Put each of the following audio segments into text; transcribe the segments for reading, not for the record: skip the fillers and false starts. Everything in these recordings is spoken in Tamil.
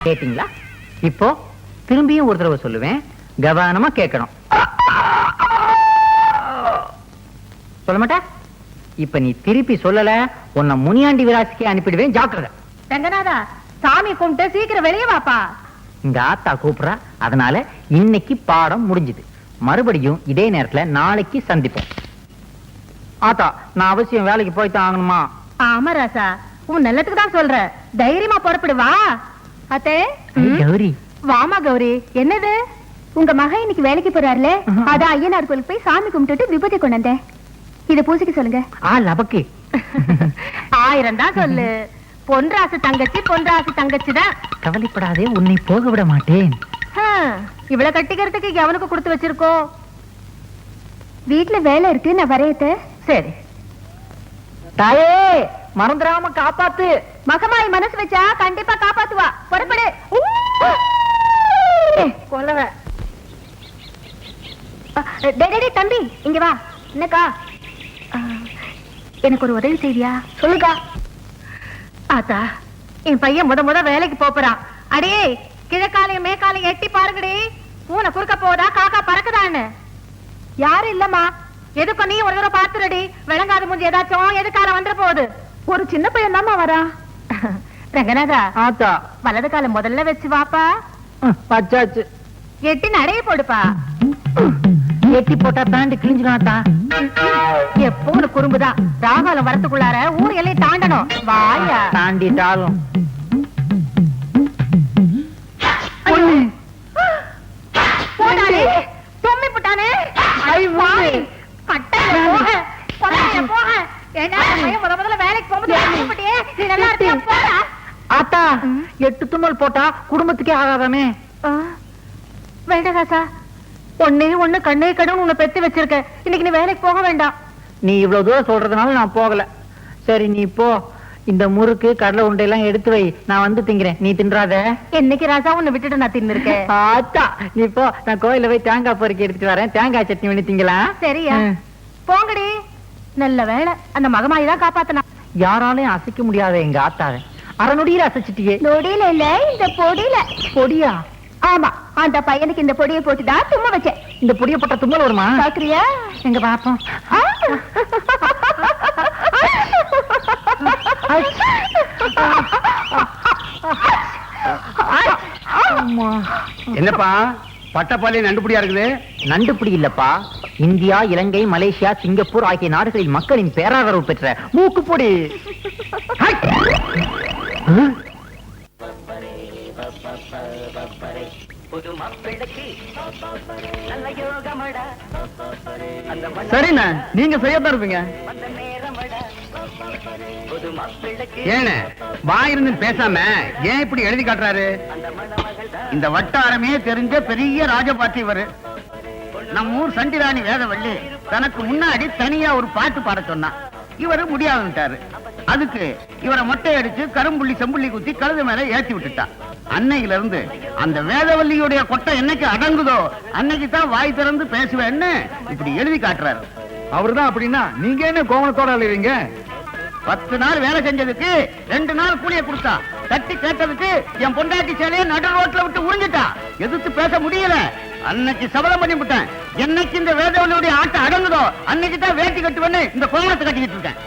கேட்டீங்களா? இப்போ திரும்பியும் ஒரு தடவை சொல்லுவேன், கவனமா கேட்கணும். சொல்ல மாட்டா? இப்ப நீ திருப்பி சொல்லல, உன்னை முனியாண்டி விராசிக்கு அனுப்பிடுவேன், ஜாக்கிரதை. ரங்கநாதா, சாமி கும்பிட்டு சீக்கிரம் வெளியே வாப்பா. இங்க ஆத்தா கூப்பிடுறா, அதனால இன்னைக்கு பாடம் முடிஞ்சுது. மறுபடியும் இதே நேரத்துல நாளைக்கு சந்திப்போம். ஆத்தா, நான் அவசியம் வேலைக்கு போய்தான் ஆகணுமா? ஆமா ராசா, உன் நல்லதுக்கு தான் சொல்ற. தைரியமா புறப்படு வா. அத்தே கௌரி, வாமா கௌரி. என்னது? உங்க மகன் இன்னைக்கு வேலைக்கு போறாருல, அதான் ஐயனார் கோயிலுக்கு போய் சாமி கும்பிட்டுட்டு விபூதி கொண்டு வந்தேன். இத பூசிக்க சொல்லுங்க. லபக்கு 1000 தான் சொல்லு. பொன்ராசு தங்கச்சி, பொன்ராசு தங்கச்சி தான். கவலைப்படாதே, உன்னை போக விட மாட்டேன். இவ்வளவு கட்டிக்கிறதுக்கு எவனுக்கு கொடுத்து வச்சிருக்கோம்? வீட்டுல வேலை இருக்கு, நான் வரையத்த. சரி தாயே, மறந்துடாம காப்பாத்து. மகமாய் மனசு வச்சா கண்டிப்பா காப்பாத்துவா. புறப்படு. கொல்லவ. தம்பி இங்க வா. என்னக்கா? எனக்கு ஒரு உதவி செய்வியா? சொல்லுக்கா. ஆத்தா, என் பையன் முத வேலைக்கு போறான். அடே, கிழக்காலையும் மேற்காலையும் எட்டி பாருங்கடி. பூனை குறுக்க போதா, காக்கா பறக்குதான்னு. யாரும் இல்லம்மா. எதுக்கு நீ ஒரு தடவை பார்த்துடடி. விளங்காத முடிஞ்சு ஏதாச்சும் எதுக்கால வந்துட போகுது. ஒரு சின்ன பையன் தாமா வரா. ரங்கநாதா, ஆத்தா, வலது காலம் முதல்ல வச்சு வாப்பா. பச்சாச்சு. எட்டி நடைய போடுப்பா. எட்டி போட்டா தாண்டி கிழிஞ்சுனாத்தா. எப்போ ஒரு குறும்புதான். ராகாலம் வரத்துக்குள்ளார ஊர் எல்லையை தாண்டணும். வாயா. தாண்டிட்டாலும் போட்டானே, தும்மி போட்டானே. முதல்ல வேலைக்கு போகும்போது நல்லா இருக்கியா? போடா. ஆத்தா, 8 தும்மல் போட்டா குடும்பத்துக்கே ஆகாதாமே. வேண்டாம் ஒன்னே ஒண்ணு கண்ணே கடன் உன்னை பெத்து வச்சிருக்க. இன்னைக்கு நீ வேலைக்கு போக வேண்டாம். நீ இவ்வளவு தூரம் சொல்றதுனால நான் போகல. சரி, நீ போ. இந்த முறுக்கு கடலை உண்டையெல்லாம் எடுத்து வை, நான் வந்து திங்கிறேன். நீ தின்றாத. என்னைக்கு ராசா உன்னை விட்டுட்டு நான் தின்னு இருக்கேன். ஆத்தா, நீ போ. நான் கோயில போய் தேங்காய் பொறுக்கி எடுத்துட்டு வரேன். தேங்காய் சட்னி பண்ணி திங்கலாம். சரியா? போங்கடி. நல்ல வேலை, அந்த மகமாயி தான் காப்பாத்தனா. யாராலையும் அசைக்க முடியாத எங்க ஆத்தாவை அரை நொடியில அசைச்சிட்டியே. நொடியில இல்ல, இந்த பொடியில. பொடியா? ஆமா, அந்த பையனுக்கு இந்த பொடியை போட்டுதான் தும்ம வச்சேன். இந்த பொடியை போட்ட தும்மல் வருமா? பாக்குறியா? எங்க பாப்போம். என்னப்பா பட்டப்பாலையும் நண்டுபடியா இருக்குது? நண்டுபிடி இல்லப்பா, இந்தியா, இலங்கை, மலேசியா, சிங்கப்பூர் ஆகிய நாடுகளில் மக்களின் பேராதரவு பெற்ற மூக்குப்பொடி. சரிண்ணா, நீங்க செய்யத்தான் இருப்பீங்க. ஏன வாயிருந்து பேசாம ஏன் இப்படி எழுதி காட்டுறாரு? இந்த வட்டாரமே தெரிஞ்ச பெரிய ராஜபாட்டி இவரு. நம்ம ஊர் சண்டிராணி வேதவள்ளி தனக்கு முன்னாடி தனியா ஒரு பாட்டு பாட சொன்னா. இவரு முடியாதுட்டாரு. அதுக்கு இவரை மொட்டை அடிச்சு கரும்புள்ளி செம்புள்ளி குத்தி கழுது மேல ஏற்றி விட்டுட்டா. அன்னையில இருந்து அந்த வேதவல்லியுடைய கொட்டை என்னைக்கு அடங்குதோ அன்னைக்கு தான் வாய் திறந்து பேசுவேன்னு இப்படி எழுதி காட்டுறாரு. அவருதான் அப்படின்னா நீங்க என்ன கோவணத்தோட அழுவீங்க? 10 நாள் வேலை செஞ்சதுக்கு 2 நாள் கூலிய கொடுத்தா. தட்டி கேட்டதுக்கு என் பொண்டாட்டி சேலையை நடு ரோட்ல விட்டு உறிஞ்சிட்டா. எதிர்த்து பேச முடியல. அன்னைக்கு சபலம் பண்ணி விட்டேன். என்னைக்கு இந்த வேதவல்லியுடைய ஆட்டம் அடங்குதோ அன்னைக்கு தான் வேட்டி கட்டுவேன்னு இந்த கோவணத்தை கட்டிக்கிட்டு இருக்கேன்.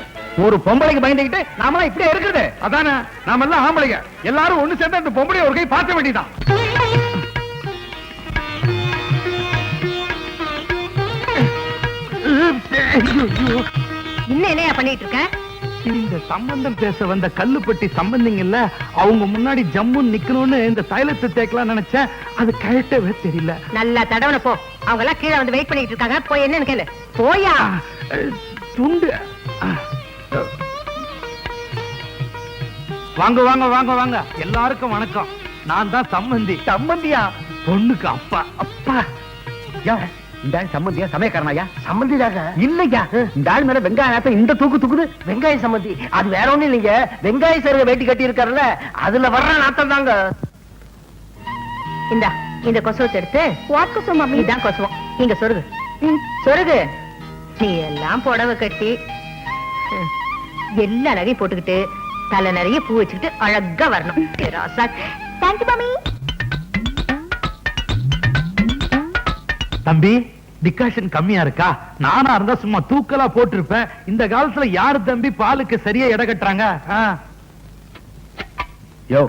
ஒரு பொம்பளைக்கு பயந்துகிட்டு நாமெல்லாம் இப்படியே இருக்குது. அதானே, நாம எல்லாம் ஆம்பளைங்க. எல்லாரும் ஒண்ணு சேர்ந்து அந்த பொம்பளைய ஒரு கை பார்க்க வேண்டியதான். இன்னும் என்னையா பண்ணிட்டு இருக்க? இந்த சம்பந்தம் பேச வந்த கல்லுப்பட்டி சம்பந்திங்கல்ல, அவங்க முன்னாடி ஜம்முன்னு நிக்கணும்னு இந்த தைலத்தை தேக்கலாம் நினைச்சேன். அது கழட்டவே தெரியல. நல்லா தடவன போ. அவங்க எல்லாம் கீழே வந்து வெயிட் பண்ணிட்டு இருக்காங்க. போய் என்னன்னு கேளு. போயா. துண்டு. வாங்க வாங்க வாங்க வாங்க, எல்லாருக்கும் வணக்கம். நான் தான் சம்பந்தி. சம்பந்தியா? பொண்ணுக்கு அப்பா. அப்பா, இந்த சம்பந்தியா சமயக்காரனாயா? சம்பந்தியாக இல்லையா, இந்த ஆள் மேல வெங்காயம் இந்த தூக்குது. வெங்காய சம்பந்தி. அது வேற ஒண்ணும் இல்லைங்க, வெங்காய சருக வேட்டி கட்டி இருக்காருல்ல, அதுல வர்ற நாத்தம் தாங்க. இந்த கொசுவத்தை எடுத்து. வாட் கொசு மம்மி? இதான் கொசுவம். இங்க சொருகு. சொருகு. நீ எல்லாம் புடவை கட்டி எல்லா நகையும் போட்டுக்கிட்டு தலை நிறைய பூ வச்சுக்கிட்டு அழகா வரணும். தேங்க்யூ மாமி. தம்பி டிகாஷன் கம்மியா இருக்கா? நானா இருந்தா சும்மா தூக்கலா போட்டிருப்பேன். இந்த காலத்துல யாரு தம்பி பாலுக்கு சரியா எடை கட்டுறாங்க? யோ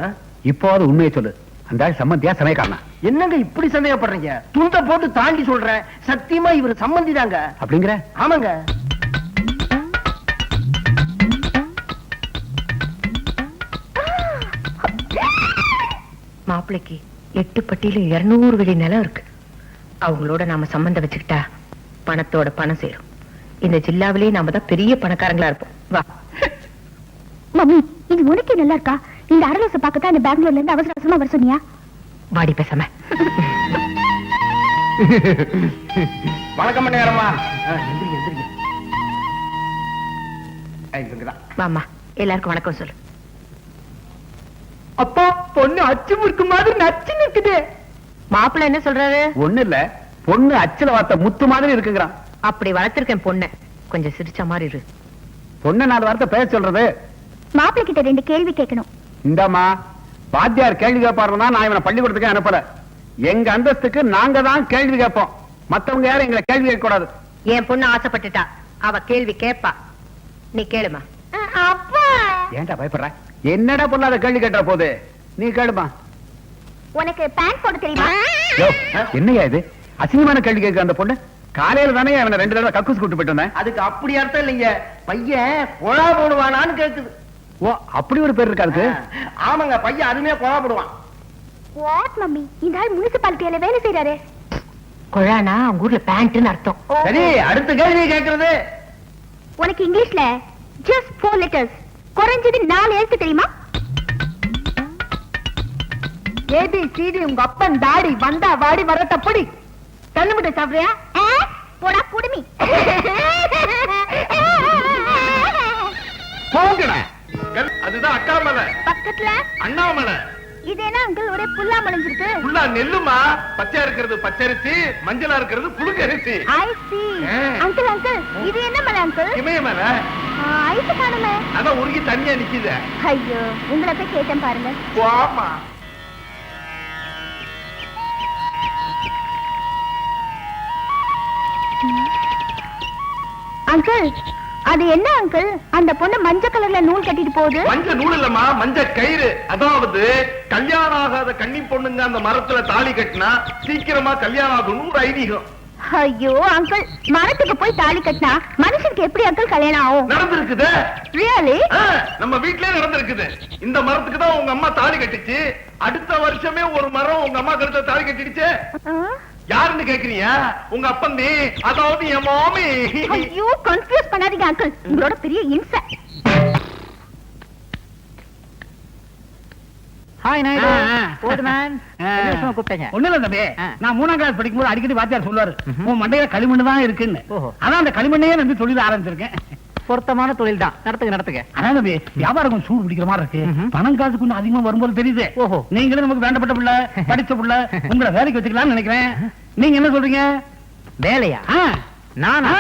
இப்போது உண்மையை சொல்லு, அந்த ஆள் சம்மந்தியா சமயக்காரனா? என்னங்க இப்படி சந்தேகப்படுறீங்க? துண்ட போட்டு தாண்டி சொல்றேன், சத்தியமா இவர் சம்மந்திதாங்க. அப்படிங்கிற? ஆமாங்க. மாப்பிளைக்கு 8 பட்டியில 200 வெளி நிலம் இருக்கு. அவங்களோட நாம சம்பந்தம் வச்சுக்கிட்டா பணத்தோட பணம் சேரும். இந்த ஜில்லாவிலேயே நாம தான் பெரிய பணக்காரங்களா இருப்போம். வா மம்மி, இது உனக்கு நல்லா இருக்கா? இந்த அரலோச பார்க்கத்தான் இந்த பெங்களூர்ல இருந்து அவசர அவசரமா வர சொன்னியா? வாடி பேசாம. வணக்கம் நேரமா. வாமா, எல்லாருக்கும் வணக்கம் சொல்லு. அப்பா பொண்ணு அச்சு முறுக்கு மாதிரி நச்சு நிக்குது. மாப்பிள்ளை என்ன சொல்றாரு? ஒண்ணு இல்ல, பொண்ணு அச்சுல வார்த்தை முத்து மாதிரி இருக்குங்கிறான். அப்படி வளர்த்திருக்கேன் பொண்ணு, கொஞ்சம் சிரிச்ச மாதிரி இரு. பொண்ணு 4 வார்த்தை பேச சொல்றது. மாப்பிள்ளை கிட்ட 2 கேள்வி கேட்கணும். இந்தாமா, வாத்தியார் கேள்வி கேட்பாருன்னா நான் இவனை பள்ளிக்கூடத்துக்கு அனுப்பல. எங்க அந்தஸ்துக்கு நாங்க தான் கேள்வி கேட்போம், மத்தவங்க யாரும் எங்களை கேள்வி கேட்க கூடாது. என் பொண்ணு ஆசைப்பட்டுட்டா, அவ கேள்வி கேட்பா. நீ கேளுமா. அப்பா, ஏன்டா பயப்படுற? என்னடா பொண்ணாத கேள்வி கேட்ட போது? நீ கேளுமா. உனக்கு பேண்ட் போட தெரியுமா? யோ, என்னையா இது அசிங்கமான கேள்வி கேட்க அந்த பொண்ணு? காலையில தானே அவனை 2 தடவை கக்கூஸ் கூட்டு போயிட்டு வந்தேன். அதுக்கு அப்படி அர்த்தம் இல்லைங்க, பையன் கொழா போடுவானான்னு கேக்குது. ஓ, அப்படி ஒரு பேர் இருக்காது. ஆமாங்க, பையன் அதுமே கொழா போடுவான். வாட் மம்மி, இந்த ஆள் முனிசிபாலிட்டியில வேலை செய்யறாரு. கொழானா அவங்க ஊர்ல பேண்ட்னு அர்த்தம். சரி, அடுத்த கேள்வி கேக்குறது. உனக்கு இங்கிலீஷ்ல just 4 letters, குறைஞ்சது 4 எழுத்து தெரியுமா? ஏபி சிடி உங்க அப்பன் தாடி வந்தா வாடி வரட்ட பொடி. தண்ணி முட்டை சாப்பிடுறியா? போடா குடுமி. போங்கடா. அதுதான் அக்கா மலை, பக்கத்துல அண்ணாமலை. இது என்ன அங்கிள் ஒரே புல்லா மலைஞ்சிருக்கு? ஃபுல்லா நெல்லுமா, பச்சையா இருக்கிறது பச்சரிசி, மஞ்சளா இருக்கிறது புழுங்கரிசி. I see. அங்கிள் அங்கிள், இது என்ன மலை அங்கிள்? இமயமலை. ஐஸ் காணுமே. அதான் உருகி தண்ணியா நிக்குது. ஐயோ, உங்களை போய் கேட்டேன் பாருங்க. வாமா. அங்கிள், அது என்ன அங்கிள்? அந்த பொண்ணு மஞ்சள் கலர்ல நூல் கட்டிட்டு போகுது. மஞ்ச நூல் இல்லம்மா, மஞ்ச கயிறு. அதாவது கல்யாணம் ஆகாத கன்னி பொண்ணுங்க அந்த மரத்துல தாலி கட்டினா சீக்கிரமா கல்யாணம் ஆகணும் ஒரு ஐதீகம். ஐயோ அங்கிள், மரத்துக்கு போய் தாலி கட்டினா மனுஷனுக்கு எப்படி அங்கிள் கல்யாணம் ஆகும்? நடந்திருக்குது. ரியலி? நம்ம வீட்லயே நடந்திருக்குது. இந்த மரத்துக்கு தான் உங்க அம்மா தாலி கட்டிச்சு. அடுத்த வருஷமே ஒரு மரம் உங்க அம்மா கழுத்துல தாலி கட்டிடுச்சு. யாருன்னு கேக்குறீங்க? உங்க அப்பன் நீ, அதாவது என் மாமி. ஐயோ, கன்ஃபியூஸ் பண்ணாதீங்க அங்கிள், உங்களோட பெரிய இன்சை. ஹாய் நாயுடு. Old man. கூப்பிட்டேங்க. ஒண்ணு இல்ல தம்பி, நான் 3ஆம் கிளாஸ் படிக்கும்போது அடிக்கடி வாத்தியார் சொல்லுவாரு, உன் மண்டையில களிமண்ணு தான் இருக்குன்னு. ஓஹோ. அதான் அந்த களிமண்ணையே வந்து தொழில் ஆரம்பிச்சிருக்கேன். பொருத்தமான தொழில் தான். நடத்துங்க. அதான் தம்பி, வியாபாரம் கொஞ்சம் சூடு பிடிக்கிற மாதிரி இருக்கு. பணம் காசு கொஞ்சம் அதிகமா வரும்போது தெரியுது. ஓஹோ. நீங்களும் நமக்கு வேண்டப்பட்ட புள்ள, படிச்ச புள்ள, உங்களை வேலைக்கு வச்சுக்கலாம்னு நினைக்கிறேன். நீங்க என்ன சொல்றீங்க? வேலையா? ஆ, நானா?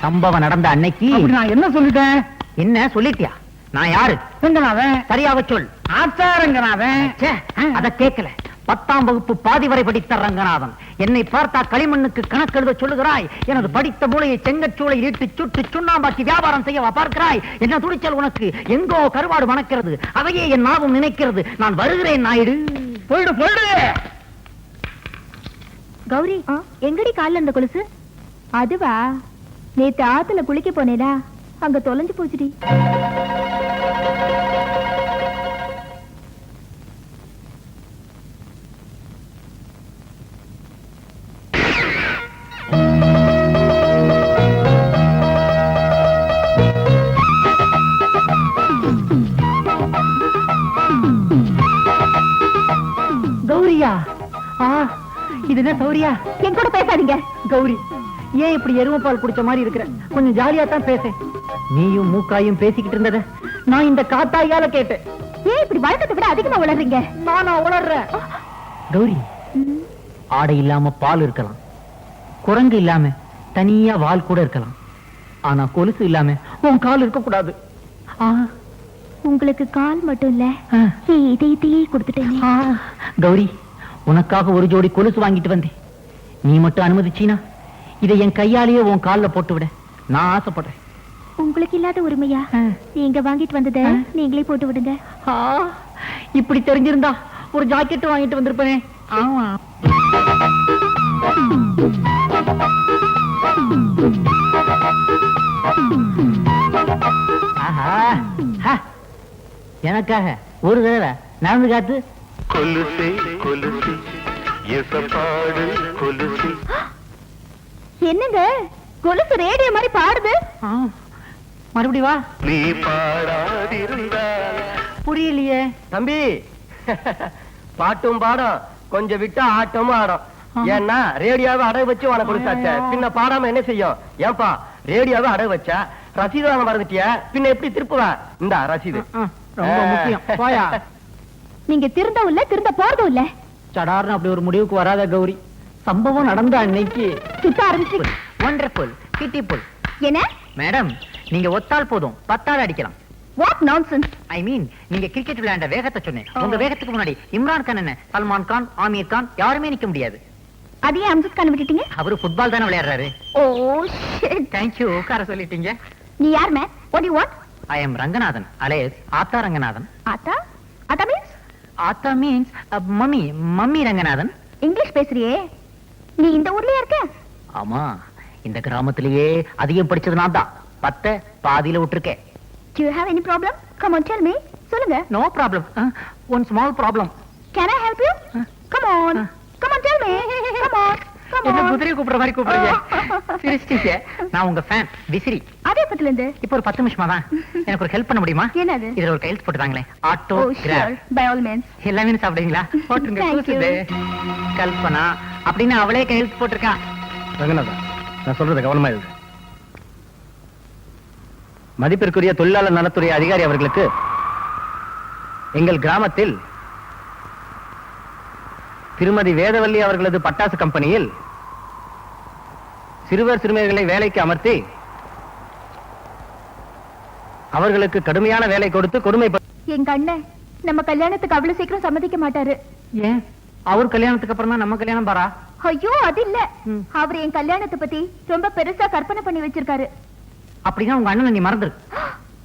சம்பவம் நடந்த அன்னைக்கு அப்படி நான் என்ன சொல்லிட்டேன்? என்ன சொல்லிட்டியா? நான் யாரு? ரங்கநாதன். சரியாக சொல். ஆச்சாரங்கநாதன். ச்சே, அத கேட்கல. 10ஆம் வகுப்பு பாதி வரை படித்த ரங்கநாதன் என்னை பார்த்தா களிமண்ணுக்கு கணக்கெழுத சொல்லுகிறாய். எனது படித்த மூளையை செங்கச்சூளை இட்டு சுட்டு சுண்ணாம்பாக்கி வியாபாரம் செய்யவா பார்க்கிறாய்? என்ன துணிச்சல் உனக்கு? எங்கோ கருவாடு மணக்கிறது, அதையே என் நாவும் நினைக்கிறது. நான் வருகிறேன் நாயுடு. போயிடு போயிடு. கௌரி, எங்கடி கால்ல இருந்த கொலுசு? அதுவா, நேத்து ஆத்துல குளிக்க போனேடா, அங்க தொலைஞ்சு போச்சுடி. கௌரியா? இது என்ன சௌரியா? என் கூட பேசாதீங்க. கௌரி, ஏன் இப்படி எருமை பால் குடிச்ச மாதிரி இருக்கிற? கொஞ்சம் ஜாலியா தான் பேச. நீயும் மூக்காயும் பேசிக்கிட்டு இருந்தத நான் இந்த காத்தாயால கேட்டேன். ஏன் இப்படி வழக்கத்தை விட அதிகமா உளறீங்க? நானா உளறேன்? கௌரி, ஆடை இல்லாம பால் இருக்கலாம், குரங்கு இல்லாம தனியா வால் கூட இருக்கலாம். ஆனா கொலுசு இல்லாம உன் கால் இருக்க கூடாது. உங்களுக்கு கால் மட்டும் இல்ல இதயத்தையே கொடுத்துட்டேனே. கௌரி, உனக்காக ஒரு ஜோடி கொலுசு வாங்கிட்டு வந்தேன். நீ மட்டும் அனுமதிச்சீனா இதை என் கையாலேயே உன் கால்ல போட்டு விட நான் ஆசைப்படுறேன். உங்களுக்கு இல்லாத உரிமையா? நீங்க வாங்கிட்டு வந்தத நீங்களே போட்டு விடுங்க. இப்படி தெரிஞ்சிருந்தா ஒரு ஜாக்கெட் வாங்கிட்டு வந்திருப்பேனே. ஆமா, எனக்காக ஒரு தடவை நடந்து காத்து. கொலுசே கொலுசே எசப்பாடு கொலுசே. என்னங்க கொலுசு ரேடியோ மாதிரி பாடுது? மறுபடி வா. நீ பாடாதிருந்தால் புரியலையே தம்பி. பாட்டும் பாடம், கொஞ்சம் விட்டா ஆட்டமும் ஆடும். ஏன்னா ரேடியோவை அடகு வச்சு உனக்கு கொடுத்தாச்ச, பின்ன பாடாம என்ன செய்யும்? ஏன்பா ரேடியோவை அடகு வச்சா ரசீது வாங்க மறந்துட்டிய, பின்ன எப்படி திருப்புவ? இந்த ரசீது ரொம்ப முக்கியம். போயா. நீங்க திருந்தவும் இல்ல திருந்த போறதும் இல்ல. சடார்னு அப்படி ஒரு முடிவுக்கு வராத கௌரி. சம்பவம் நடந்த அன்னைக்கு சுத்த ஆரம்பிச்சு. Wonderful, beautiful. என்ன மேடம், நீங்க ஒத்தால் போதும் 10 ஆள் அடிக்கலாம். What nonsense? ஐ மீன், நீங்க கிரிக்கெட் விளையாண்ட வேகத்தை சொன்னேன். உங்க வேகத்துக்கு முன்னாடி இம்ரான் கான் என்ன, சல்மான் கான், ஆமீர் கான் யாருமே நிக்க முடியாது. அதையே அம்ஜத் கான் விட்டுட்டீங்க? அவரு ஃபுட்பால் தானே விளையாடுறாரு. Oh shit. தேங்க்யூ, உட்கார சொல்லிட்டீங்க. நீ யார் man? What do you want? I am Ranganathan, alias ஆத்தா ரங்கநாதன். ஆத்தா? ஆத்தா மீன்ஸ்? ஆத்தா means mummy, mummy Ranganathan. English பேசுறியே. நீ இந்த ஊர்லயே இருக்க? ஆமா, இந்த கிராமத்திலேயே அதிகம் படிச்சது நான் தான். 10 பாதியில விட்டுருக்கேன். Do you have any problem? Come on, tell me. சொல்லுங்க. No problem. One small problem. Can I help you? Come on. Come on, tell me. Come on. Come என்ன on. குதிரை கூப்பிடுற மாதிரி கூப்பிடுறீங்க? சிரிச்சிட்டீங்க. நான் உங்க ஃபேன், விசிறி. அதே பத்தில இருந்து. இப்போ ஒரு 10 நிமிஷமா தான். எனக்கு ஒரு ஹெல்ப் பண்ண முடியுமா? என்னது? இதுல ஒரு கையெழுத்து போட்டுதாங்களே. Auto Oh, sure. Grab By all means. எல்லாமே சாப்பிடுவீங்களா? போட்டுருங்க. Thank you. கூசுது. கல்பனா அப்படின்னு அவளே கையெழுத்து போட்டிருக்கா. ரங்கநாதன், நான் சொல்றத கவனமா இருக்கு. மதிப்பிற்குரிய தொழிலாளர் நலத்துறை அதிகாரி அவர்களுக்கு எங்கள் கிராமத்தில் திருமதி வேதவல்லி அவர்களது பட்டாசு கம்பெனியில் சிறுவர் சிறுமியர்களை வேலைக்கு அமர்த்தி அவர்களுக்கு கடுமையான வேலை கொடுத்து கொடுமை. எங்க அண்ணன் நம்ம கல்யாணத்துக்கு அவ்வளவு சீக்கிரம் சம்மதிக்க மாட்டாரு. ஏன்? அவர் கல்யாணத்துக்கு அப்புறம் தான் நம்ம கல்யாணம் பாரா? ஐயோ அது இல்ல. அவர் என் கல்யாணத்தை பத்தி ரொம்ப பெருசா கற்பனை பண்ணி வச்சிருக்காரு. அப்படின்னா உங்க அண்ணனை நீ மறந்துரு.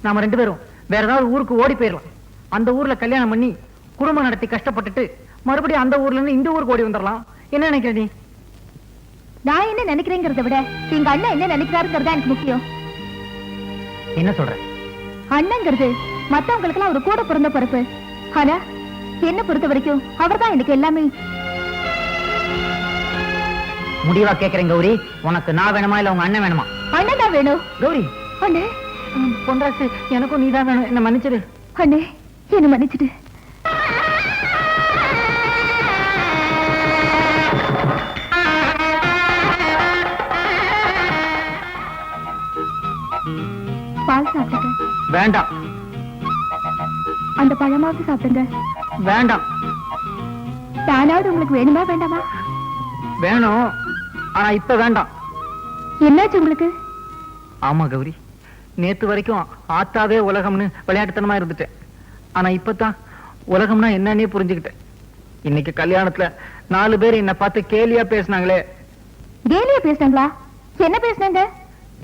நாம 2 பேரும் வேற ஏதாவது ஊருக்கு ஓடி போயிடலாம். அந்த ஊர்ல கல்யாணம் பண்ணி குடும்பம் நடத்தி கஷ்டப்பட்டுட்டு மறுபடியும் அந்த ஊர்ல இருந்து இந்த ஊருக்கு ஓடி வந்துடலாம். என்ன நினைக்கிற நீ? நான் என்ன நினைக்கிறேங்கிறத விட எங்க அண்ணன் என்ன நினைக்கிறாருங்கிறதா எனக்கு முக்கியம். என்ன சொல்ற? அண்ணங்கிறது மத்தவங்களுக்கு எல்லாம் ஒரு கூட பிறந்த பொறுப்பு. ஆனா என்ன பொறுத்த வரைக்கும் அவர்தான் எனக்கு எல்லாமே. முடிவா கேக்குறேன் கௌரி, உனக்கு நான் வேணுமா இல்ல உங்க அண்ணன் வேணுமா? அண்ணன் தான் வேணும். கௌரி, அண்ணே பொன்ராசு, எனக்கும் நீதான் வேணும். என்ன மன்னிச்சிரு. அண்ணே, என்ன மன்னிச்சிடு. பால் சாப்பிடுங்க. வேண்டாம். அந்த பழமாவது சாப்பிடுங்க. வேண்டாம். தானாவது உங்களுக்கு வேணுமா வேண்டாமா? வேணும், ஆனா இப்ப வேண்டாம். என்னாச்சு உங்களுக்கு? ஆமா கௌரி, நேத்து வரைக்கும் ஆத்தாவே உலகம்னு விளையாட்டுத்தனமா இருந்துட்டேன். ஆனா இப்பதான் உலகம்னா என்னன்னே புரிஞ்சுக்கிட்டேன். இன்னைக்கு கல்யாணத்துல 4 பேர் என்ன பார்த்து கேலியா பேசினாங்களே. கேலியா பேசினாங்களா? என்ன பேசினாங்க?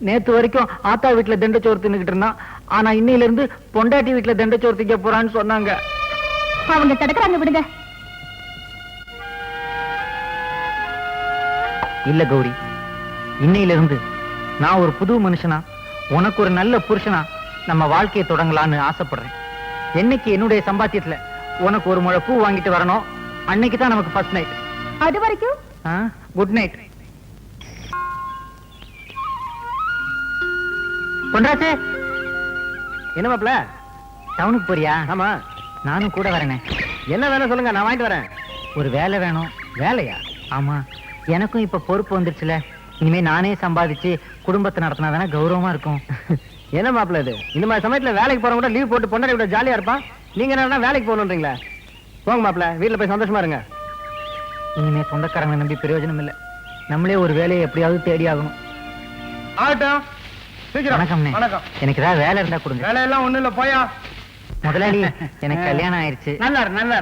நேத்து வரைக்கும் ஆத்தா வீட்டுல தண்டச்சோறு தின்னுகிட்டு இருந்தான், ஆனா இன்னையில இருந்து பொண்டாட்டி வீட்டுல தண்டச்சோறு திங்க போறான்னு சொன்னாங்க. அவங்க தடுக்கிறாங்க, விடுங்க. இல்ல கௌரி, இன்னையில இருந்து நான் ஒரு புது மனுஷனா, உனக்கு ஒரு நல்ல புருஷனா நம்ம வாழ்க்கையை தொடங்கலான்னு ஆசைப்படுறேன். என்னைக்கு என்னுடைய சம்பாத்தியத்துல உனக்கு ஒரு முழை பூ வாங்கிட்டு வரணும், அன்னைக்கு தான் நமக்கு ஃபர்ஸ்ட் நைட். அது வரைக்கும் குட் நைட். பொன்ராசே, என்ன மாப்ள, டவுனுக்கு போறியா? ஆமா. நானும் கூட வரேனே. என்ன வேணும் சொல்லுங்க, நான் வாங்கிட்டு வரேன். ஒரு வேலை வேணும். வேலையா? ஆமா, எனக்கும் இப்ப பொறுப்பு வந்துருச்சுல. இனிமே நானே சம்பாதிச்சு குடும்பத்தை நடத்தினாதானே கௌரவமா இருக்கும். என்ன மாப்பிள்ள இது? இந்த மாதிரி சமயத்துல வேலைக்கு போறவங்க கூட லீவ் போட்டு பொண்டாட்டி விட ஜாலியா இருப்பான். நீங்க என்ன வேலைக்கு போகணுன்றீங்களா? போங்க மாப்பிள்ள, வீட்டுல போய் சந்தோஷமா இருங்க. இனிமே சொந்தக்காரங்களை நம்பி பிரயோஜனம் இல்ல. நம்மளே ஒரு வேலையை எப்படியாவது தேடி ஆகணும். ஆகட்டும். சீக்கிரம். வணக்கம்ண்ணே. வணக்கம். எனக்கு ஏதாவது வேலை இருந்தா கொடுங்க. வேலையெல்லாம் ஒண்ணும் இல்ல, போயா. முதலாளி எனக்கு கல்யாணம் ஆயிருச்சு. நல்லா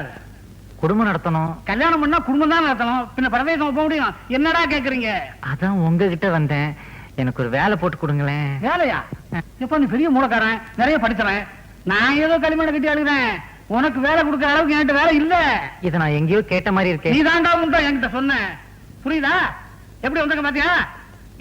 குடும்பம் நடத்தணும். கல்யாணம் பண்ணா குடும்பம் தான் நடத்தணும். பின்ன பரதேசம் போக முடியும். என்னடா கேக்குறீங்க? அதான் உங்ககிட்ட வந்தேன். எனக்கு ஒரு வேலை போட்டு கொடுங்களேன். வேலையா? எப்ப நீ பெரிய மூலக்காரன், நிறைய படிச்சுறேன். நான் ஏதோ களிமண்ணை கட்டி அழுகிறேன். உனக்கு வேலை கொடுக்கற அளவுக்கு என்கிட்ட வேலை இல்ல. இதை நான் எங்கேயோ கேட்ட மாதிரி இருக்கேன். நீ தாண்டா உண்டா என்கிட்ட சொன்ன. புரியுதா? எப்படி வந்திருக்க பாத்தியா?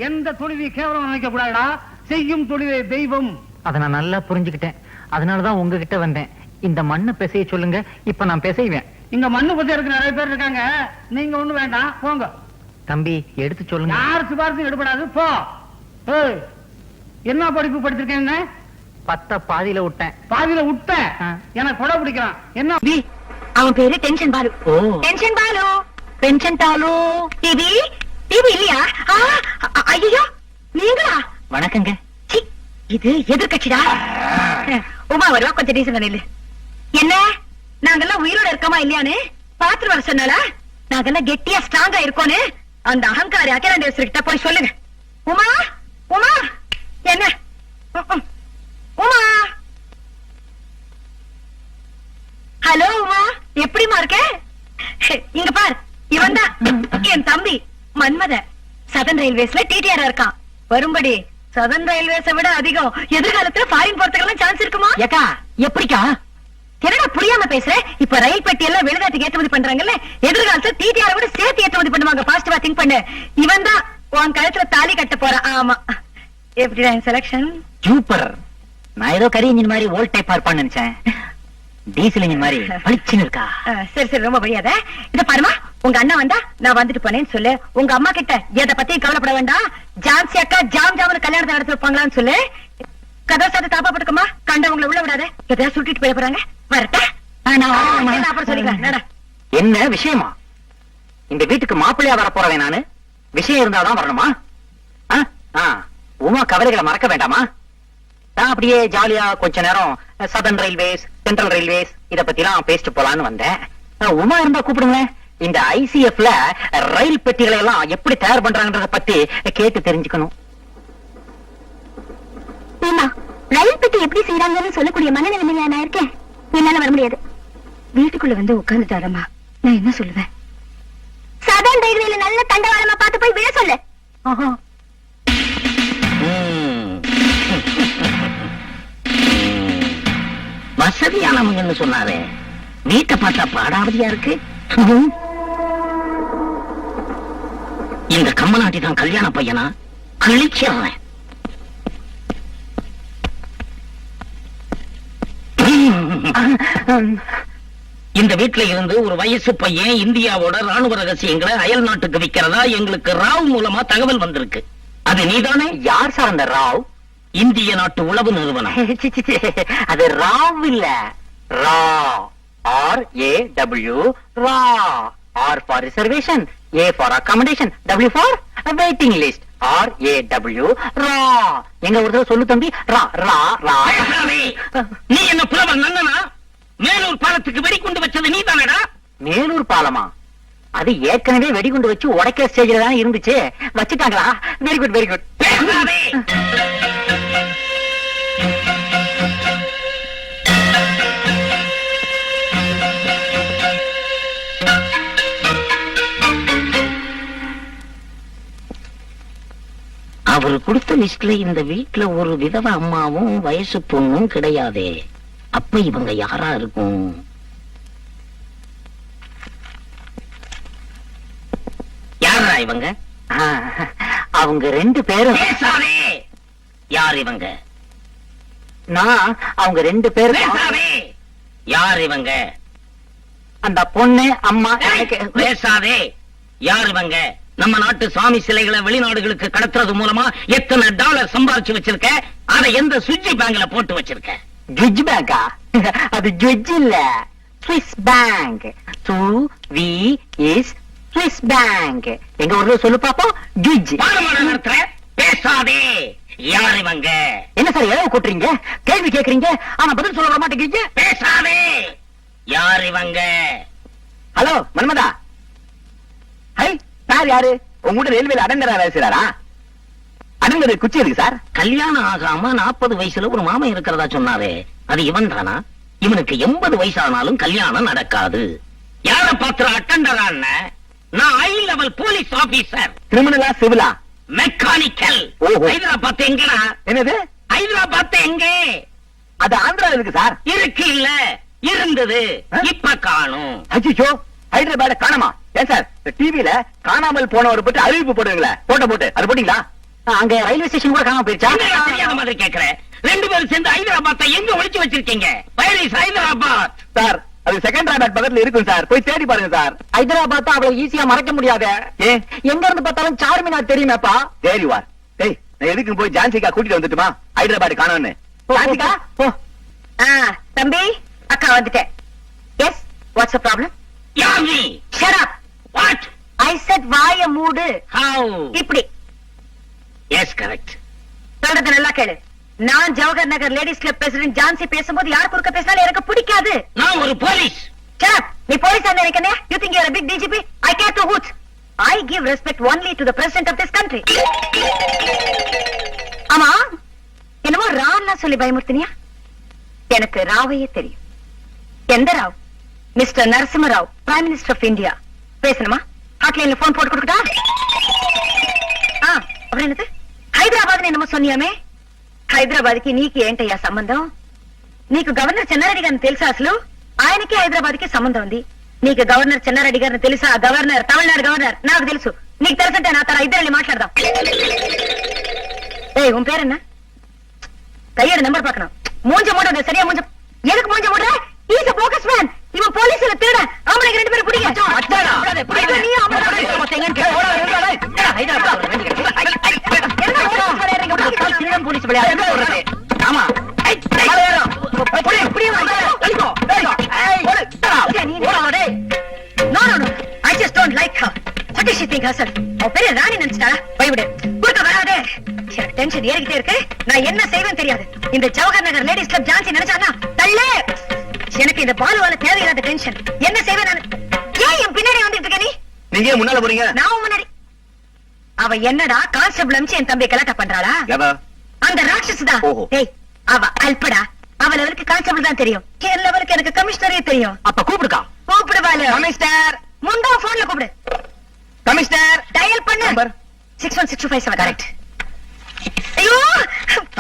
எந்த தொழிலை கேவலம் நினைக்க கூடாதுடா. செய்யும் தொழிலே தெய்வம். அதை நான் நல்லா புரிஞ்சுக்கிட்டேன். அதனாலதான் உங்ககிட்ட வந்தேன். இந்த மண்ணை பிசைய சொல்லுங்க, இப்ப நான் பிசைவேன். இங்க மண்ணு பத்தி இருக்கு, நிறைய பேர் இருக்காங்க. நீங்க ஒண்ணு வேண்டாம், போங்க. தம்பி எடுத்து சொல்லுங்க. யார் சிபாரிசும் எடுபடாது, போ. ஏய், என்ன படிப்பு படிச்சிருக்கேன்? 10 பாதியில விட்டேன். பாதியில விட்ட? எனக்கு கொடை பிடிக்கிறான். என்ன? அவன் பேரு tension Balu. Tension Balu, pension Balu. TV TV இல்லையா? ஐயோ, நீங்களா? வணக்கங்க. சி, இது எதிர்கட்சிடா. உமா வருவா, கொஞ்சம் டீசன் நில்லு. என்ன, நாங்கெல்லாம் உயிரோட இருக்கமா இல்லையான்னு பாத்துட்டு வர சொன்னால? நாங்கெல்லாம் கெட்டியா ஸ்ட்ராங்கா இருக்கோன்னு அந்த அகங்காரி அகிலாண்டேஸ்வரி கிட்ட போய் சொல்லுங்க. உமா, உமா, என்ன? உமா, ஹலோ உமா, எப்படிமா இருக்க? இங்க பார், இவன் தான் என் தம்பி மன்மத. சதன் ரயில்வேஸ்ல டிடிஆர் இருக்கான். வரும்படி. சதன் ரயில்வேஸை விட அதிகம் எதிர்காலத்துல ஃபாரின் போறதுக்கெல்லாம் சான்ஸ் இருக்குமா? ஏக்கா எப்படிக்கா? என்னடா புரியாம பேசுற? இப்ப ரயில் பெட்டி எல்லாம் வெளிநாட்டுக்கு ஏற்றுமதி பண்றாங்கல்ல, எதிர்காலத்துல டிடிஆர் விட சேர்த்து ஏற்றுமதி பண்ணுவாங்க. பாசிட்டிவா திங்க் பண்ணு. இவன் தான் உன் கழுத்துல தாலி கட்ட போறான். ஆமா. எப்படிடா செலக்ஷன்? சூப்பர். நான் ஏதோ கரி இன்ஜின் மாதிரி ஓல்ட் டைப் பார்ப்பான்னு நினைச்சேன். டீசல் இன்ஜின் மாதிரி பளிச்சுன்னு இருக்கா. சரி சரி, ரொம்ப வழியாத. இத பாருமா, உங்க அண்ணா வந்தா நான் வந்துட்டு போனேன்னு சொல்லு. உங்க அம்மா கிட்ட எதை பத்தியும் கவலைப்பட வேண்டாம். ஜான்சி அக்கா ஜாம் ஜாமனு கல்யாணத்தை நடத்தி வைப்பாங்களான்னு சொல்லு. கதவை சாத்து தாப்பா போட்டுக்கமா. கண்டவங்களை உள்ள விடாத. எதையா சுட்டிட்டு போயிட போறாங்க. வரட்டா? அப்புறம் சொல்லிக்கலாம். என்ன விஷயமா? இந்த வீட்டுக்கு மாப்பிள்ளையா வர போறேன் நானு. விஷயம் இருந்தாதான் வரணுமா? உமா கவலைகளை மறக்க வேண்டாமா? நான் அப்படியே ஜாலியா கொஞ்ச நேரம் சதர்ன் ரயில்வேஸ், சென்ட்ரல் ரயில்வேஸ் இத பத்தி எல்லாம் பேசிட்டு போலான்னு வந்தேன். உமா இருந்தா கூப்பிடுங்களேன். இந்த ஐசிஎஃப்ல ரயில் பெட்டிகளை எல்லாம் எப்படி தயார் பண்றாங்கன்றத பத்தி கேட்டு தெரிஞ்சுக்கணும். ரயில் பெட்டி எப்படி செய்யறாங்கன்னு சொல்லக்கூடிய மனநிலைமையில நான் இருக்கேன். என்னால வர முடியாது. வீட்டுக்குள்ள வந்து உட்கார்ந்துட்டாரம்மா, நான் என்ன சொல்லுவேன்? சதன் ரயில்வேல நல்ல தண்டவாளமா பார்த்து போய் விழ சொல்லு. வசதியானவங்கன்னு சொன்னாரு. வீட்டை பார்த்தா பாடாவதியா இருக்கு. இந்த கம்மநாட்டி தான் கல்யாண பையனா? கிழிச்சிடுறேன். இந்த வீட்டுல இருந்து ஒரு வயசு பையன் இந்தியாவோட ராணுவ ரகசியங்களை அயல் நாட்டுக்கு விக்கிறதா எங்களுக்கு ராவ் மூலமா தகவல் வந்திருக்கு. அது நீதானே? யார் சார் அந்த ராவ்? இந்திய நாட்டு உளவு நிறுவனம். அது ராவ் இல்ல, ரா. RAW, raw. R for reservation, A for accommodation, W for waiting list. RAW, ரா. எங்க ஒரு தடவை சொல்லு தம்பி. ரா ரா ரா. நீ என்ன புலவர் நன்னனா? மேலூர் பாலத்துக்கு வெடிகுண்டு வச்சது நீ தானடா? மேலூர் பாலமா? அது ஏற்கனவே வெடிகுண்டு வச்சு உடைக்கிற ஸ்டேஜ்ல தான் இருந்துச்சு. வச்சுட்டாங்களா? Very good very good. அவர் கொடுத்த லிஸ்ட்ல இந்த வீட்டுல ஒரு விதவ அம்மாவும் வயசு பொண்ணும் கிடையாதே. அப்ப இவங்க யாரா இருக்கும்? யாரா இவங்க? அவங்க 2 பேரும். பேசாதே. யார் இவங்க? நான் அவங்க 2 பேரும். பேசாதே. யார் இவங்க? அந்த பொண்ணு அம்மா. பேசாதே. யார் இவங்க? நம்ம நாட்டு சுவாமி சிலைகளை வெளிநாடுகளுக்கு கடத்துறது மூலமா எத்தனை டாலர் சம்பாதிச்சு வச்சிருக்க? அதை எந்த சுவிட்ச் பேங்க்ல போட்டு வச்சிருக்க? ஜுஜ் பேங்கா? அது ஜுஜ் இல்ல, ஸ்விஸ் பேங்க். Swiss bank. எங்க ஊர்ல சொல்லு பாப்போம். ஜுஜ். நடத்துற. பேசாதே. யார் இவங்க? என்ன சார் ஏதோ கூட்டுறீங்க? கேள்வி கேக்குறீங்க ஆனா பதில் சொல்ல மாட்டேங்கிறீங்க. பேசாதே. யார் இவங்க? ஹலோ மன்மதா. ஹை, சார் யாரு? உங்க ரயில்வேல அடங்கரா வேலை செய்றாரா? அடங்கர குச்சி இருக்கு சார். கல்யாணம் ஆகாம 40 வயசுல ஒரு மாமன் இருக்கிறதா சொன்னாரே, அது இவன் தானா? இவனுக்கு 80 வயசானாலும் கல்யாணம் நடக்காது. யார பாத்திர அட்டண்டரான நான் ஹை லெவல் போலீஸ் ஆபீசர். கிரிமினலா சிவிலா? மெக்கானிக்கல். ஓஹோ. ஹைதராபாத் எங்கடா? என்னது? ஹைதராபாத் எங்க? அது ஆந்திரால இருக்கு சார். இருக்கு இல்ல, இருந்தது, இப்ப காணும். அச்சோ, ஹைதராபாத் காணாமா? ஏன் சார் டிவில காணாமல் போனவர் பற்றி அறிவிப்பு போடுவீங்களா? போட்டோ போட்டு அது போட்டீங்களா? அங்க ரயில்வே ஸ்டேஷன் கூட காணாம போயிருச்சா? தெரியாத மாதிரி கேக்குறேன். 2 பேரும் சேர்ந்து ஹைதராபாத்தை எங்க ஒளிச்சு வச்சிருக்கீங்க? Where is Hyderabad? சார் அது செகண்டராபாத் பக்கத்துல இருக்கும் சார், போய் தேடி பாருங்க சார். ஹைதராபாத் அவ்வளவு ஈஸியா மறைக்க முடியாது. ஏன்? எங்க இருந்து பார்த்தாலும் சார்மினார் தெரியுமேப்பா. தேடி வார். டேய், நான் எதுக்கு போய் ஜான்சிகா கூட்டிட்டு வந்துட்டுமா? ஹைதராபாத் காணோன்னு. ஜான்சிகா போ. தம்பி, அக்கா வந்துட்டேன். Yes, what's the problem? Yami, shut up. what? I said வாய மூடு. how? இப்படி yes, correct. சொல்றது நல்லா கேளு. நான் Jawahar Nagar ladies club president Jhansi பேசும்போது யார் குறுக்க பேசினாலும் எனக்கு பிடிக்காது. நான் ஒரு போலீஸ். Shut up. நீ போலீஸ் ஆன நினைக்கனே? You think you are a big DGP? I care to hoots. I give respect only to the president of this country. ஆமா, என்னமோ ராவ்னா சொல்லி பயமுறுத்தினியா? எனக்கு ராவையே தெரியும். எந்த Rao? Mister Narasimha Rao, prime minister of India. பேசணுமா? ஹாட்லைன்ல போன் போட்டு கொடுக்கட்டா? அப்புறம் என்னது? హైదరాబాద్ என்னமோ சொன்னியாமே? హైదరాబాద్కి నీకు ఏంటయ్యా సంబంధం? నీకు గవర్నర్ చెన్నారెడ్డి గారిని తెలుసా? అసలు ఆయనకి హైదరాబాద్కి సంబంధం ఉంది. నీకు గవర్నర్ చెన్నారెడ్డి గారిని తెలుసా? గవర్నర్, తమిళనాడు గవర్నర్ నాకు తెలుసు. నీకు తెలుసంటే నా తర ఇద్దరు వెళ్ళి మాట్లాడదాం. ஏய், உன் பேர் என்ன? கையோட நம்பர் பார்க்கணும். மூஞ்ச மூட சரியா மூஞ்ச. எதுக்கு மூஞ்ச மூடுற? Is a bogus man. இவன் போலீஸ்ல திருட. ஆம்பளைங்க 2 பேரும் பிடிங்க. அச்சாடா. பிடிங்க, நீ ஆம்பளை. போலீஸ் விளையாடு சொல்றது. ஆமா. No, no, no. I just don't like her. What does she think herself? அவ பெரிய ராணி நினைச்சிட்டா? போய்விடு. குறுக்க வராதே. எனக்கு டென்ஷன் ஏறிக்கிட்டே இருக்கு. நான் என்ன செய்வேன் தெரியாது. இந்த ஜவஹர் நகர் லேடிஸ் கிளப் ஜான்சி நினைச்சானா தள்ளே. எனக்கு இந்த பாலுவால தேவையில்லாத டென்ஷன். என்ன செய்வேன் நான்? ஏன் என் பின்னாடி வந்துட்டு இருக்க நீ? நீங்க ஏன் முன்னால போறீங்க? நான் முன்னாடி. அவ என்னடா கான்ஸ்டபிள் அம்ச்சி என் தம்பி கலாட்டா பண்றாளா? அந்த ராட்சஸ் தான். ஓஹோ. ஏய், அவ அல்படா. அவ லெவலுக்கு கான்ஸ்டபிள் தான் தெரியும். என் லெவலுக்கு எனக்கு கமிஷனரே தெரியும். அப்ப கூப்பிடுக்கா. கூப்பிடுவாளு. கமிஷனர், முண்டா போன்ல கூப்பிடு. கமிஷனர் டயல் பண்ணு. Number 61627 correct. ஐயோ,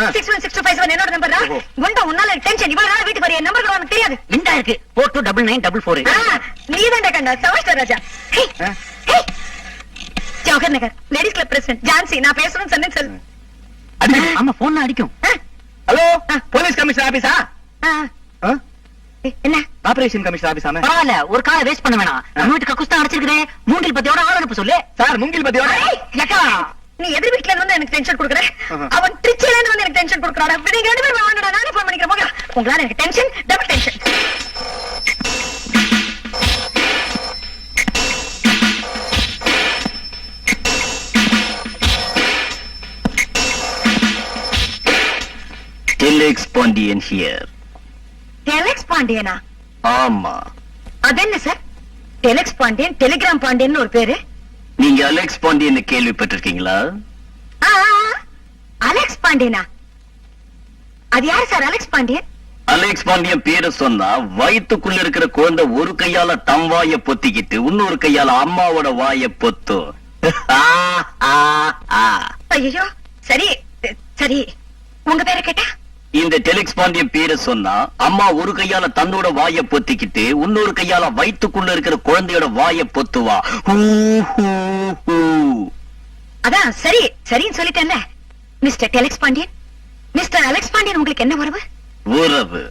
61627 என்னோட நம்பர் தான். ஓஹோ. முண்டா, உன்னால டென்ஷன். இவ்வளவு நாள் வீட்டுக்கு வர நம்பர் உனக்கு தெரியாது. இந்த இருக்கு 429944. நீதான்டா கண்ணா, சமஸ்டர் ராஜா. Hey, hey. Jawahar Nagar ladies club president Jhansi, நான் பேசணும்னு சொன்னேன் சொல்லு. ஆமா, போன் அடிக்கும். ஹலோ, போலீஸ் கமிஷனர் ஆபீஸா? என்ன ஆபரேஷன் கமிஷனர் ஆபீஸாமே? பரவாயில்ல, ஒரு காலை வேஸ்ட் பண்ண வேணாம். நம்ம வீட்டு கக்குஸ்தான் அடிச்சிருக்கிறேன். மூங்கில் பத்தியோட ஆள் அனுப்ப சொல்லு. சார் மூங்கில் பத்தியோட. ஏக்கா, நீ எதிர் வீட்ல இருந்து வந்து எனக்கு டென்ஷன் கொடுக்குற. அவன் திருச்சியில இருந்து வந்து எனக்கு டென்ஷன் கொடுக்குறாடா. நீங்க 2 பேரும் வாங்கடா, நானே போன் பண்ணிக்கிறேன். போங்க. உங்களால எனக்கு tension, double tension. Telex Pandian here. Telex பாண்டியனா? ஆமா. அது என்ன sir? Telex Pandian, telegram Pandian ஒரு பேரு. நீங்க அலெக்ஸ் பாண்டியன் கேள்விப்பட்டிருக்கீங்களா? ஆ, அலெக்ஸ் பாண்டியனா? அது யாரு சார் அலெக்ஸ் பாண்டியன்? அலெக்ஸ் பாண்டியன் பேரை சொன்னா வயித்துக்குள்ள இருக்கிற குழந்தை ஒரு கையால தம் வாய பொத்திக்கிட்டு இன்னொரு கையால அம்மாவோட வாய பொத்தும். ஐயோ, சரி சரி, உங்க பேரை கேட்டா? இந்த டெலெக்ஸ் பாண்டியன் பேரை சொன்னா அம்மா ஒரு கையால தன்னோட வாய பொத்திக்கிட்டு இன்னொரு கையால வயித்துக்குள்ள இருக்கிற குழந்தையோட வாய பொத்துவா. அதான் சரி சரின்னு சொல்லிட்டேன்ல. Mister telex Pandian, mister Alex Pandian உங்களுக்கு என்ன உறவு? உறவு?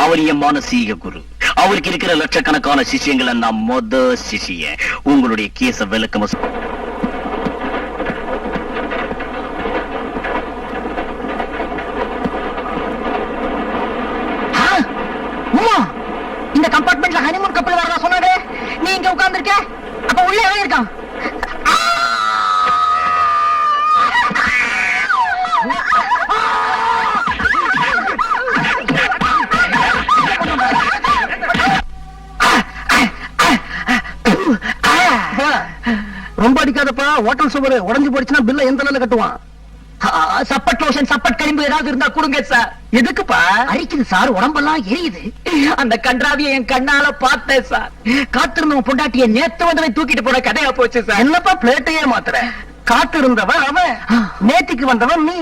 அவர் என் மானசீக குரு. அவருக்கு இருக்கிற லட்சக்கணக்கான சிஷியங்களை நான் மொத சிஷிய. உங்களுடைய கேச விளக்கமா இந்த கம்பார்ட்மெண்ட்ல ஹனிமூன் கப்பல் வரதா சொன்னாங்க. நீ இங்க உட்கார்ந்திருக்க. அப்ப உள்ள எவன் இருக்கான்? ரொம்ப அடிக்காதப்பா, ஹோட்டல் சுவர் உடைஞ்சு போயிடுச்சுன்னா பில்ல எந்த நிலையில கட்டுவான்? சப்பட் லோஷன் சப்பட் களிம்பு ஏதாவது இருந்தா கொடுங்க சார். எதுக்குப்பா? அரிக்குது சார், உடம்பெல்லாம் எரியுது. அந்த கன்றாவிய என் கண்ணால பார்த்தேன் சார். காத்திருந்தவன் பொண்டாட்டிய நேத்து வந்தவன் தூக்கிட்டு போன கதையா போச்சு சார். என்னப்பா பிளேட்டையே மாத்துற? காத்து இருந்தவன் அவன், நேத்திக்கு வந்தவன் நீ.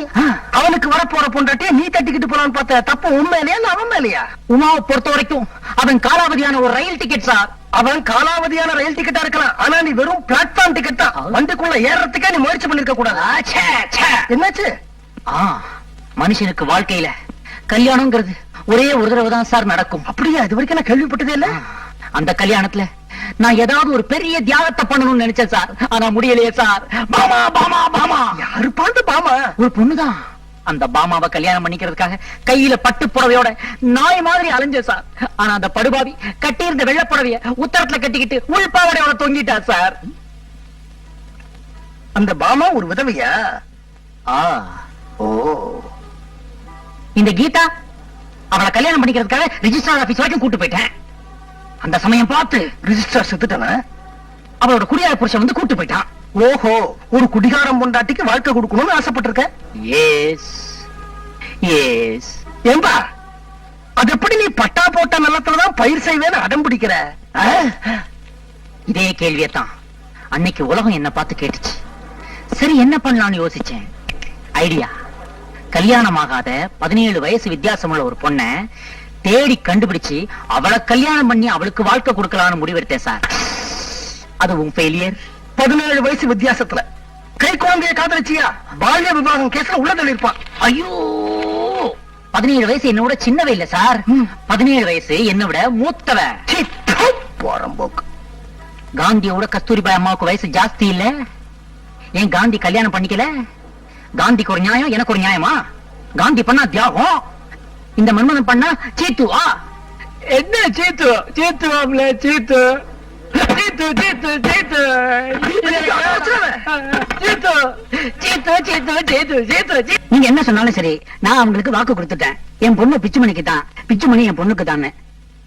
அவனுக்கு வர போற பொண்டாட்டிய நீ தட்டிக்கிட்டு போறான்னு பார்த்த. தப்பு உண்மையிலையா இல்ல அவன் மேலையா? உமாவை பொறுத்த வரைக்கும் அவன் காலாவதியான ஒரு ரயில் டிக்கெட் சார். அவன் காலாவதியான ரயில் டிக்கெட்டா இருக்கலாம், ஆனா நீ வெறும் பிளாட்ஃபார்ம் டிக்கெட் தான். வண்டிக்குள்ள ஏறறதுக்கே நீ முயற்சி பண்ணிருக்க கூடாது. என்னாச்சு? மனுஷனுக்கு வாழ்க்கையில கல்யாணம்ங்கிறது ஒரே ஒரு தடவை தான் சார் நடக்கும். அப்படியா? இது வரைக்கும் நான் கேள்விப்பட்டதே இல்ல. அந்த கல்யாணத்துல நான் ஏதாவது ஒரு பெரிய தியாகத்தை பண்ணணும்னு நினைச்சேன் சார், ஆனா முடியலையே சார். பாமா பாமா பாமா. யாரு பாண்டு பாமா? ஒரு பொண்ணுதான். அந்த பாமாவை கல்யாணம் பண்ணிக்கிறதுக்காக கையில பட்டு புடவையோட நாய் மாதிரி அலைஞ்ச சார். ஆனா அந்த படுபாவி கட்டி இருந்த வெள்ளை புடவைய உத்தரத்துல கட்டிக்கிட்டு உள்பாவடையோட தொங்கிட்டா சார். அந்த பாமா ஒரு விதவையா? ஓ. இந்த கீதா அவளை கல்யாணம் பண்ணிக்கிறதுக்காக ரிஜிஸ்டர் ஆபீஸ் வரைக்கும் கூட்டு போயிட்டேன். அந்த சமயம் பார்த்து ரிஜிஸ்டர் செத்துட்டான? அவளோட குடியார புருஷன் வந்து கூட்டு போயிட்டான். ஓஹோ, ஒரு குடிகாரம் பொண்டாட்டிக்கு வாழ்க்கை கொடுக்கணும்னு ஆசைப்பட்டிருக்க? S S. ஏம்பா, அது எப்படி நீ பட்டா போட்ட நிலத்துலதான் பயிர் செய்வேன்னு அடம் பிடிக்கிற? இதே கேள்வியத்தான் அன்னைக்கு உலகம் என்ன பார்த்து கேட்டுச்சு. சரி என்ன பண்ணலாம்னு யோசிச்சேன். ஐடியா, கல்யாணம் ஆகாத 17 வயசு வித்தியாசமுள்ள ஒரு பொண்ண தேடி கண்டுபிடிச்சு அவளை கல்யாணம் பண்ணி அவளுக்கு வாழ்க்கை கொடுக்கலாம்னு முடிவெடுத்தேன் சார். அதுவும் ஃபெயிலியர். 17 வயசு வித்தியாசத்துல கை குழந்தைய காதலிச்சியா? பால்ய விவாகம் கேஸ்ல உள்ள தள்ளிருப்பான். ஐயோ, 17 வயசு என்ன விட சின்னவ இல்ல சார். 17 வயசு என்ன விட மூத்தவ. போறம்போக்கு. காந்தியோட கஸ்தூரிபாய் அம்மாவுக்கு வயசு ஜாஸ்தி இல்ல. ஏன் காந்தி கல்யாணம் பண்ணிக்கல? காந்திக்கு ஒரு நியாயம், எனக்கு ஒரு நியாயமா? காந்தி பண்ணா தியாகம், இந்த மன்மதன் பண்ணா சீத்துவா? என்ன சீத்து சீத்துவாம்ல? சீத்து சீத்து சீத்து சீத்து சீத்து சீத்து சீத்து சீத்து சீத்து. நீங்க என்ன சொன்னாலும் சரி, நான் அவங்களுக்கு வாக்கு கொடுத்துட்டேன். என் பொண்ணு பிச்சுமணிக்கு தான், பிச்சுமணி என் பொண்ணுக்கு தானே.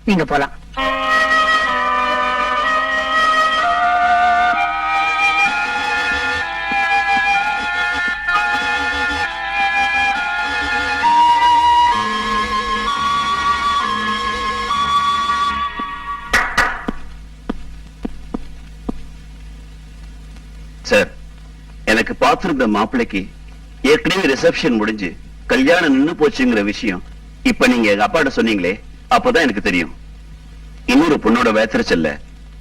நீங்க போலாம். சார், எனக்கு பார்த்திருந்த மாப்பிள்ளைக்கு ஏற்கனவே ரிசப்ஷன் முடிஞ்சு கல்யாணம் நின்னு போச்சுங்கிற விஷயம் இப்ப நீங்க எங்க அப்பாட்ட சொன்னீங்களே, அப்பதான் எனக்கு தெரியும். இன்னொரு பொண்ணோட வேத்திரச்சல்ல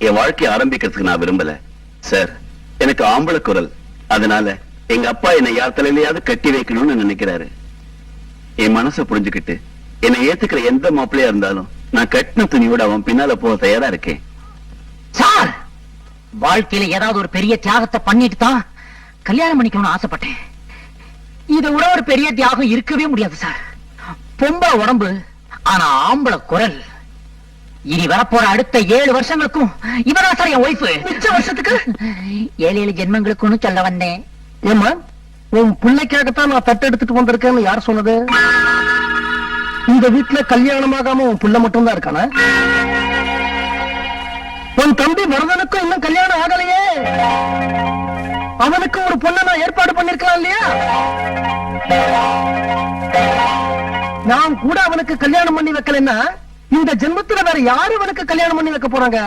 என் வாழ்க்கையை ஆரம்பிக்கிறதுக்கு நான் விரும்பல சார். எனக்கு ஆம்பளை குரல், அதனால எங்க அப்பா என்னை யார் தலையிலையாவது கட்டி வைக்கணும்னு நினைக்கிறாரு. என் மனசை புரிஞ்சுக்கிட்டு என்னை ஏத்துக்கிற எந்த மாப்பிள்ளையா இருந்தாலும் நான் கட்டின துணியோட அவன் பின்னால போக தயாரா இருக்கேன் சார். வாழ்க்கையில ஏதாவது ஒரு பெரிய தியாகத்தை பண்ணிட்டு தான் கல்யாணம் பண்ணிக்கணும்னு ஆசைப்பட்டேன். இதை விட ஒரு பெரிய தியாகம் இருக்கவே முடியாது சார். பொம்பளை உடம்பு, ஆனா ஆம்பளை குரல். இனி வரப்போற அடுத்த 7 வருஷங்களுக்கும் இவதான் சார் என் ஒய்ஃப். மிச்ச வருஷத்துக்கு 7 ஜென்மங்களுக்குன்னு சொல்ல வந்தேன். ஏமா, உன் பிள்ளைக்காகத்தான் நான் தட்டு எடுத்துட்டு வந்திருக்கேன்னு யார் சொன்னது? இந்த வீட்டுல கல்யாணமாகாம உன் பிள்ளை மட்டும் தான் இருக்கானா? உன் தம்பி வரதனுக்கும் இன்னும் கல்யாணம் ஆகலையே. அவனுக்கு ஒரு பொண்ணை நான் ஏற்பாடு பண்ணிருக்கலாம் இல்லையா? நான் கூட அவனுக்கு கல்யாணம் பண்ணி வைக்கலன்னா இந்த ஜென்மத்துல வேற யாரு அவனுக்கு கல்யாணம் பண்ணி வைக்க போறாங்க?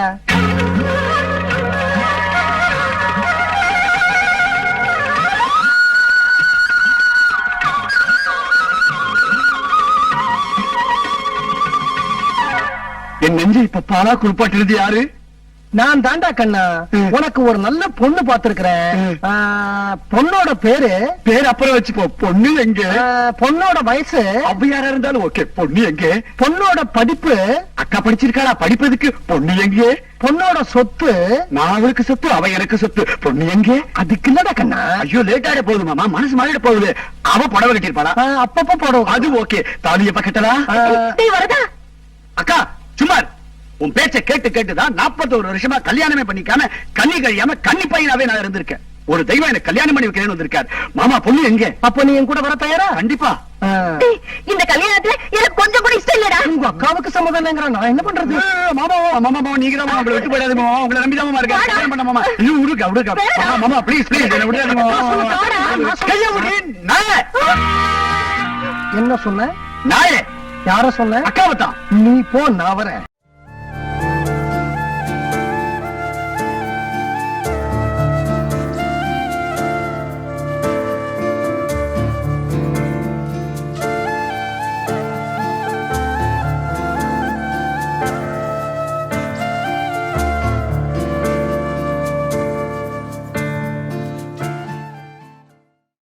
என் நெஞ்சு இப்ப பாலா குளிப்பாட்டுறது யாரு? நான் தாண்டா கண்ணா. உனக்கு ஒரு நல்ல பொண்ணு பாத்துருக்கிறேன். பொண்ணோட பேரு அப்புறம் வச்சுப்போ. பொண்ணு எங்க? பொண்ணோட வயசு அப்ப யாரா இருந்தாலும் ஓகே. பொண்ணு எங்க? பொண்ணோட படிப்பு அக்கா படிச்சிருக்காளா? படிப்பதுக்கு பொண்ணு எங்க? பொண்ணோட சொத்து நான் அவளுக்கு சொத்து, அவ எனக்கு சொத்து. பொண்ணு எங்க? அதுக்கு இல்லடா கண்ணா. ஐயோ, லேட் ஆயிட போகுது மாமா, மனசு மாறிட போகுது. அவ புடவை கட்டிருப்பாளா? அப்பப்ப போடுவோம். அது ஓகே. தாலிய பக்கட்டலா? வரதா அக்கா சும்மா உன் பேச்ச கேட்டு கேட்டுதான் 41 வருஷமா கல்யாணமே பண்ணிக்காம கண்ணி கழியாம கன்னி பையனாவே நான் இருந்திருக்கேன். ஒரு தெய்வம் எனக்கு கல்யாணம் பண்ணி வைக்கிறேன்னு வந்திருக்காரு. மாமா பொண்ணு எங்க? அப்ப நீ என் கூட வர தயாரா? கண்டிப்பா. இந்த கல்யாணத்துல எனக்கு கொஞ்சம் கூட இஷ்டம் இல்லடா. உங்க அக்காவுக்கு சம்மதம் நான் என்ன பண்றது? மாமா மாமா நீங்க தான் உங்களை விட்டு போயிடாது மாமா. உங்களை நம்பிதான் மாமா இருக்கேன். கல்யாணம் பண்ண மாமா. இன்னும் விடுங்க. மாமா ப்ளீஸ் என்ன விடாதீங்க மாமா. கைய விடு. நாயே. என்ன சொன்ன? நாயே. யார சொன்ன? அக்காவை தான். நீ போ, நான் வரேன்.